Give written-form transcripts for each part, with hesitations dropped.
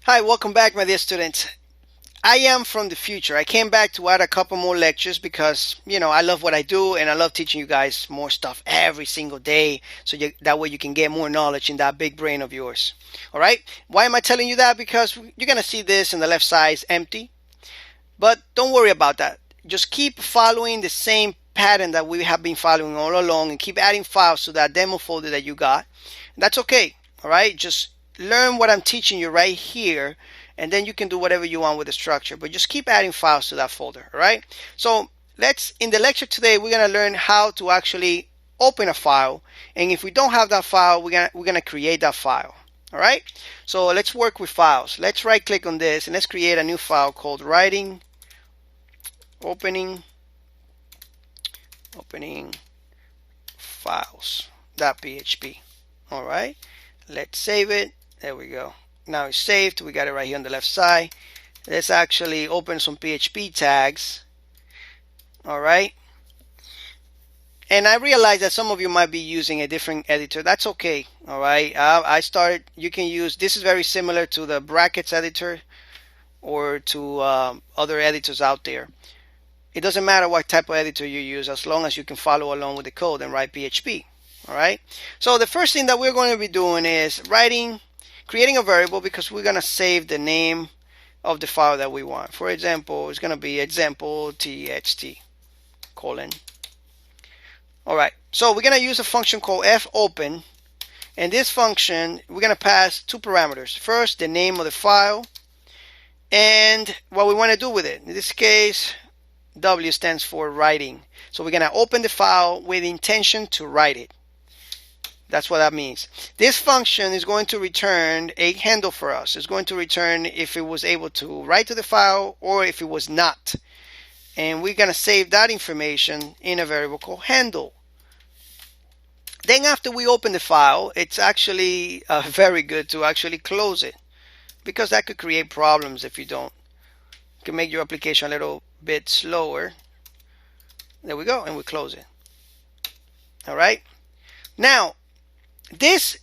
Hi, welcome back, my dear students. I am from the future. I came back to add a couple more lectures because, I love what I do and I love teaching you guys more stuff every single day that way you can get more knowledge in that big brain of yours. All right? Why am I telling you that? Because you're going to see this in the left side is empty, but don't worry about that. Just keep following the same pattern that we have been following all along and keep adding files to that demo folder that you got. That's okay. All right? Just learn what I'm teaching you right here, and then you can do whatever you want with the structure, but just keep adding files to that folder. All right? So in the lecture today, we're going to learn how to actually open a file, and if we don't have that file, we're gonna create that file. All right? So let's work with files. Let's right click on this and let's create a new file called writing opening files.php. All right, let's save it. There we go. Now it's saved. We got it right here on the left side. Let's actually open some PHP tags. All right, and I realize that some of you might be using a different editor. That's okay. All right, you can use, this is very similar to the brackets editor or to other editors out there. It doesn't matter what type of editor you use as long as you can follow along with the code and write PHP. All right. So the first thing that we're going to be doing is creating a variable, because we're going to save the name of the file that we want. For example, it's going to be example txt colon. All right. So we're going to use a function called fopen, and this function we're going to pass two parameters. First, the name of the file and what we want to do with it. In this case, W stands for writing. So we're going to open the file with intention to write it. That's what that means. This function is going to return a handle for us. It's going to return if it was able to write to the file or if it was not. And we're going to save that information in a variable called handle. Then after we open the file, it's actually very good to actually close it, because that could create problems if you don't. It can make your application a little bit slower. There we go, and we close it. All right. Now, this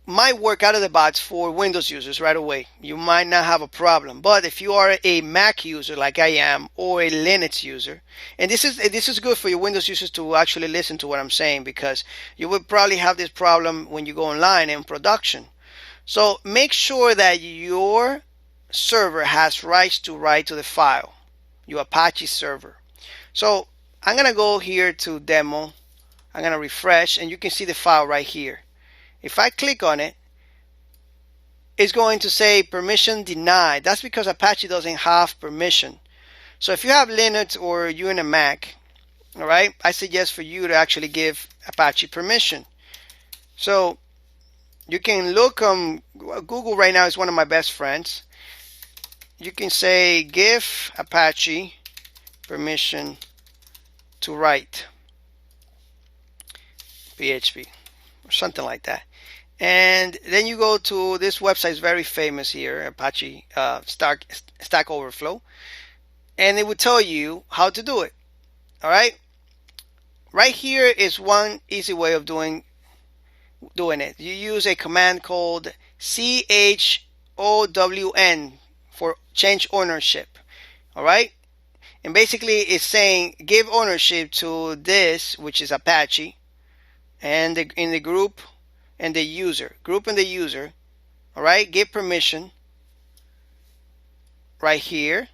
might work out of the box for Windows users right away. You might not have a problem, but if you are a Mac user like I am, or a Linux user, and this is good for your Windows users to actually listen to what I'm saying, because you would probably have this problem when you go online in production. So make sure that your server has rights to write to the file, your Apache server. So I'm going to go here to demo. I'm going to refresh, and you can see the file right here. If I click on it, it's going to say permission denied. That's because Apache doesn't have permission. So if you have Linux or you're in a Mac, all right, I suggest for you to actually give Apache permission. So you can look, Google right now is one of my best friends. You can say give Apache permission to write PHP or something like that. And then you go to this website, is very famous here, Apache Stack Overflow, and it will tell you how to do it. All right. Right here is one easy way of doing it. You use a command called CHOWN for change ownership. All right. And basically it's saying give ownership to this, which is Apache, and in the group and the user. All right. Give permission right here.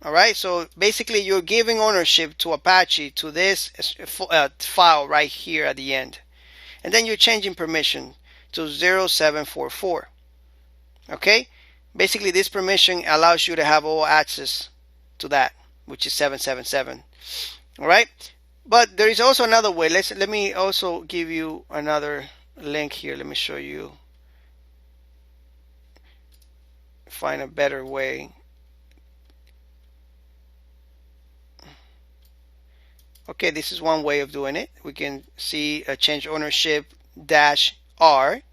All right. So basically you're giving ownership to Apache to this file right here at the end. And then you're changing permission to 0744. Okay. Basically this permission allows you to have all access to that, which is 777. All right. But there is also another way. Let me also give you another link here. Let me show you. Find a better way. Okay, this is one way of doing it. We can see a change ownership -R.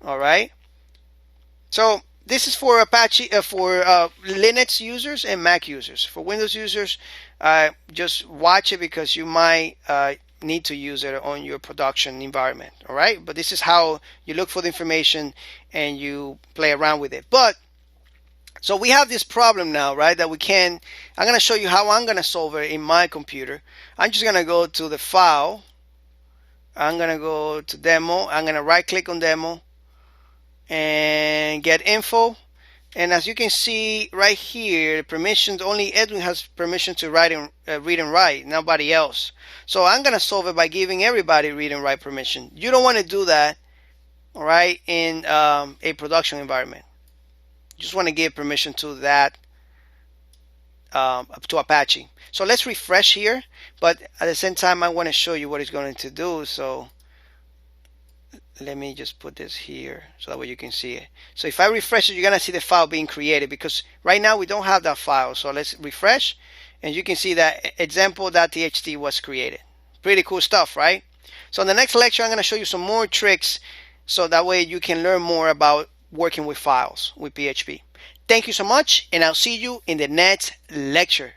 All right. So this is for Apache, for Linux users and Mac users. For Windows users, just watch it, because you might need to use it on your production environment. All right, but this is how you look for the information and you play around with it. But so we have this problem now, right, that we can, I'm going to show you how I'm going to solve it in my computer. I'm just going to go to the file. I'm going to go to demo. I'm going to right click on demo and get info. And as you can see right here, permissions, only Edwin has permission to read and write, nobody else. So I'm going to solve it by giving everybody read and write permission. You don't want to do that, all right, in a production environment. You just want to give permission to that, to Apache. So let's refresh here, but at the same time, I want to show you what it's going to do. So let me just put this here so that way you can see it. So if I refresh it, you're gonna see the file being created, because right now we don't have that file. So let's refresh, and you can see that example.txt was created. Pretty cool stuff, right? So in the next lecture, I'm gonna show you some more tricks so that way you can learn more about working with files with PHP. Thank you so much, and I'll see you in the next lecture.